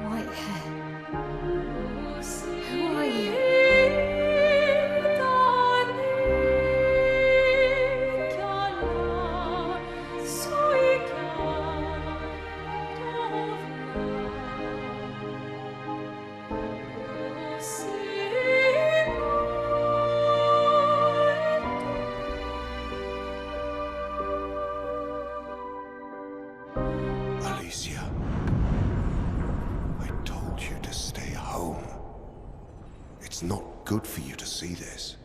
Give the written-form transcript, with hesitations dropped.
Whitehair, who are you? Alicia, I told you to stay home. It's not good for you to see this.